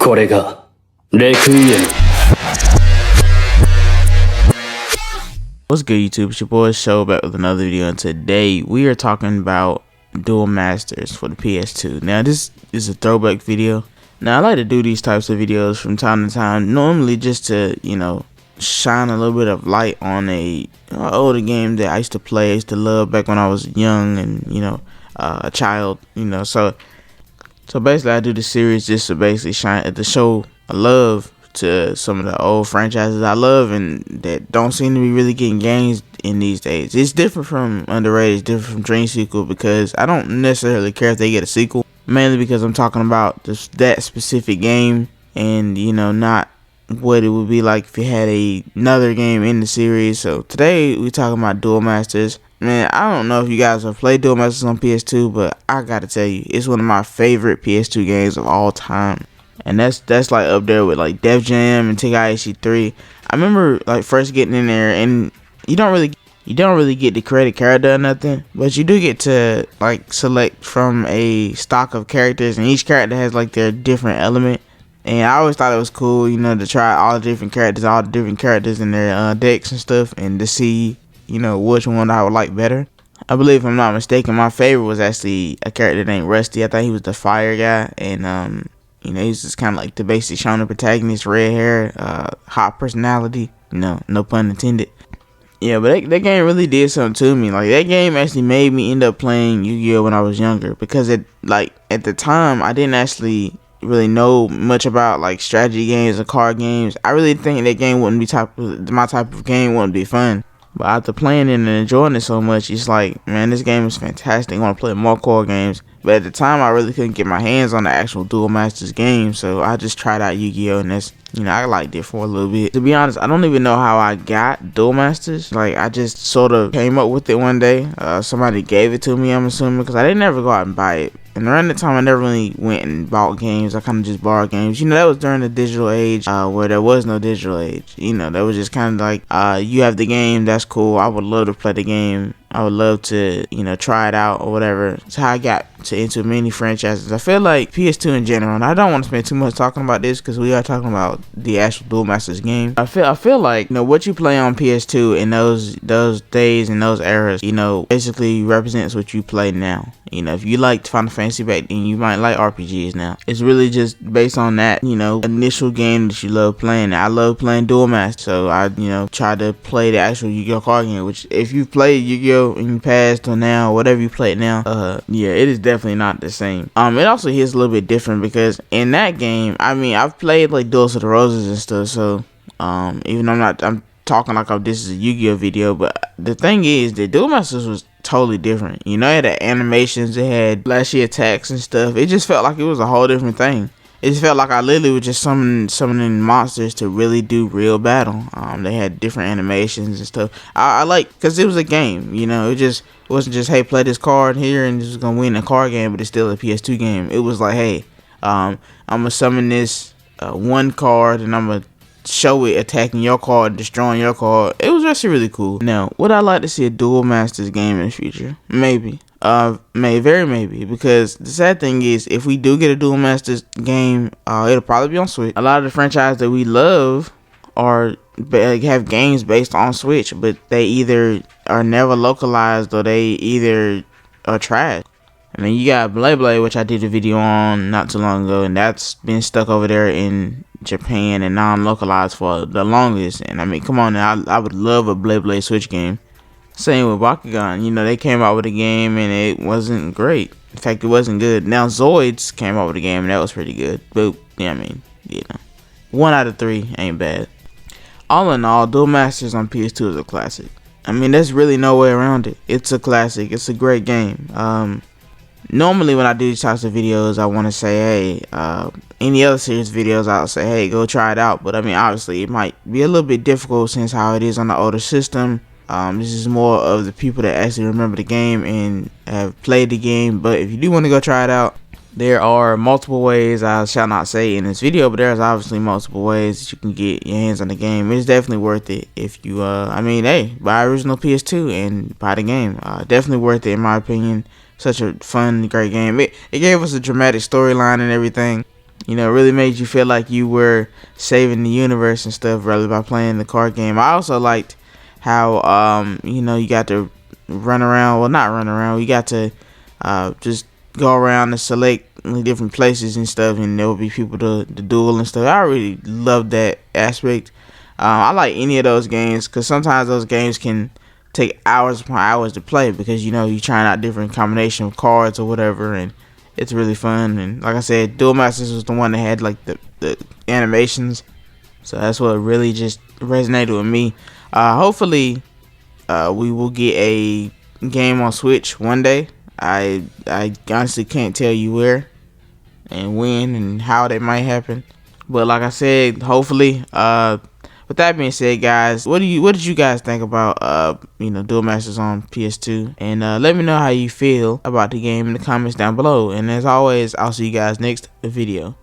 これがレクイエム。 What's good, YouTube? It's your boy ShoSaga with another video, and today we are talking about Duel Masters for the PS2. Now, this is a throwback video. Now, I like to do these types of videos from time to time, normally just to, shine a little bit of light on a older game that I used to play, I used to love back when I was young and, a child, So basically, I do the series just to basically show a love to some of the old franchises I love and that don't seem to be really getting games in these days. It's different from Underrated, it's different from DreamSequel because I don't necessarily care if they get a sequel, mainly because I'm talking about just that specific game and, not what it would be like if you had another game in the series. So today, we're talking about Duel Masters. Man, I don't know if you guys have played Duel Masters on PS2, but I gotta tell you, it's one of my favorite PS2 games of all time. And that's like up there with like Def Jam and Tenkaichi 3. I remember like first getting in there, and you don't really get to create a character or nothing, but you do get to like select from a stock of characters, and each character has like their different element. And I always thought it was cool, to try all the different characters in their decks and stuff, and to see which one I would like better. I believe, if I'm not mistaken, my favorite was actually a character named Rusty. I thought he was the fire guy, and he's just kind of like the basic shonen protagonist, red hair, hot personality. No pun intended. Yeah, but that game really did something to me. Like, that game actually made me end up playing Yu-Gi-Oh when I was younger, because at the time I didn't actually really know much about like strategy games or card games. I really think that game wouldn't be my type of game. Wouldn't be fun. But after playing it and enjoying it so much, it's like, man, this game is fantastic. I want to play more core games. But at the time, I really couldn't get my hands on the actual Duel Masters game. So I just tried out Yu-Gi-Oh! And that's, I liked it for a little bit. To be honest, I don't even know how I got Duel Masters. Like, I just sort of came up with it one day. Somebody gave it to me, I'm assuming, because I didn't ever go out and buy it. And around the time, I never really went and bought games. I kind of just borrowed games. That was during the digital age, where there was no digital age. That was just kind of like, you have the game, that's cool. I would love to play the game. I would love to, try it out or whatever. That's how I got into many franchises. I feel like PS2 in general, and I don't want to spend too much talking about this because we are talking about the actual Duel Masters game. I feel like, what you play on PS2 in those days and those eras, basically represents what you play now. If you liked Final Fantasy back then, you might like RPGs now. It's really just based on that, initial game that you love playing. I love playing Duel Masters, so I, try to play the actual Yu-Gi-Oh card game, which if you played Yu-Gi-Oh in the past or now, whatever you play now, yeah, it is definitely not the same. It also hits a little bit different because in that game, I've played like Duels of the Roses and stuff, so even though I'm talking like this is a Yu-Gi-Oh video, but the thing is that Duel Masters was totally different. It had the animations, it had flashy attacks and stuff. It just felt like it was a whole different thing. It just felt like I literally was just summoning monsters to really do real battle. They had different animations and stuff. I like, because it was a game, it wasn't just, hey, play this card here and this is going to win a card game, but it's still a PS2 game. It was like, hey, I'm going to summon this one card and I'm going to show it attacking your card, destroying your card. It was actually really cool. Now, would I like to see a Duel Masters game in the future? Maybe. Very maybe, because the sad thing is, if we do get a Duel Masters game, it'll probably be on Switch. A lot of the franchises that we love have games based on Switch, but they either are never localized or they either are trash. And then you got Blade, which I did a video on not too long ago, and that's been stuck over there in Japan and non-localized for the longest. And come on now, I would love a Blade Switch game. Same with Bakugan, they came out with a game and it wasn't great. In fact, it wasn't good. Now Zoids came out with a game and that was pretty good. But, 1 out of 3 ain't bad. All in all, Duel Masters on PS2 is a classic. There's really no way around it. It's a classic. It's a great game. Normally when I do these types of videos, I want to say, hey, any other series videos, I'll say, hey, go try it out. But obviously it might be a little bit difficult since how it is on the older system. This is more of the people that actually remember the game and have played the game. But if you do want to go try it out, there are multiple ways. I shall not say in this video, but there's obviously multiple ways that you can get your hands on the game. It's definitely worth it if you hey, buy original PS2 and buy the game. Definitely worth it in my opinion. Such a fun, great game. It gave us a dramatic storyline and everything. You know, it really made you feel like you were saving the universe and stuff, rather by playing the card game. I also liked how you know, you got to run around. Well, not run around. You got to just go around and select different places and stuff, and there will be people to duel and stuff. I really love that aspect. I like any of those games because sometimes those games can take hours upon hours to play because, you know, you're trying out different combination of cards or whatever, and it's really fun. And like I said, Duel Masters was the one that had like the animations, so that's what really just resonated with me. Hopefully we will get a game on Switch one day. I honestly can't tell you where and when and how that might happen, but like I said, hopefully. With that being said, guys, what did you guys think about you know, Duel Masters on PS2? And let me know how you feel about the game in the comments down below. And as always, I'll see you guys next video.